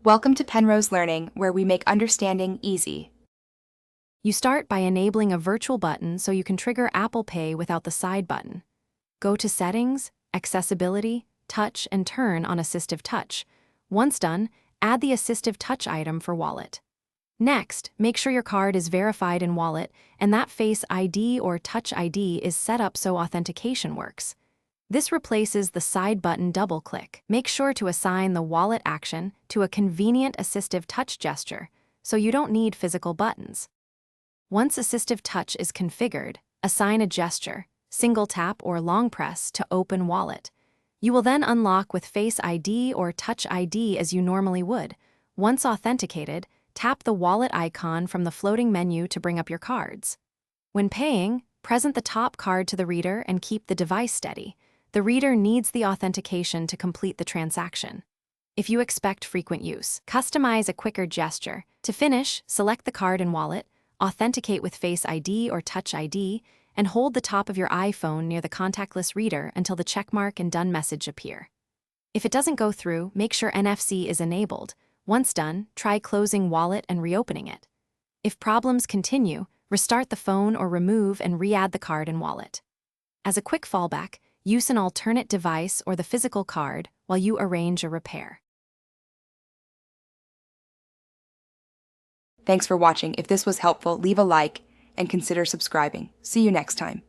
Welcome to Penrose Learning, where we make understanding easy. You start by enabling a virtual button so you can trigger Apple Pay without the side button. Go to Settings, Accessibility, Touch, and turn on Assistive Touch. Once done, add the Assistive Touch item for Wallet. Next, make sure your card is verified in Wallet and that Face ID or Touch ID is set up so authentication works. This replaces the side button double-click. Make sure to assign the wallet action to a convenient assistive touch gesture, so you don't need physical buttons. Once assistive touch is configured, assign a gesture, single tap or long press to open wallet. You will then unlock with Face ID or Touch ID as you normally would. Once authenticated, tap the wallet icon from the floating menu to bring up your cards. When paying, present the top card to the reader and keep the device steady. The reader needs the authentication to complete the transaction. If you expect frequent use, customize a quicker gesture. To finish, select the card and wallet, authenticate with Face ID or Touch ID, and hold the top of your iPhone near the contactless reader until the checkmark and done message appear. If it doesn't go through, make sure NFC is enabled. Once done, try closing wallet and reopening it. If problems continue, restart the phone or remove and re-add the card and wallet. As a quick fallback, use an alternate device or the physical card while you arrange a repair. Thanks for watching. If this was helpful, leave a like and consider subscribing. See you next time.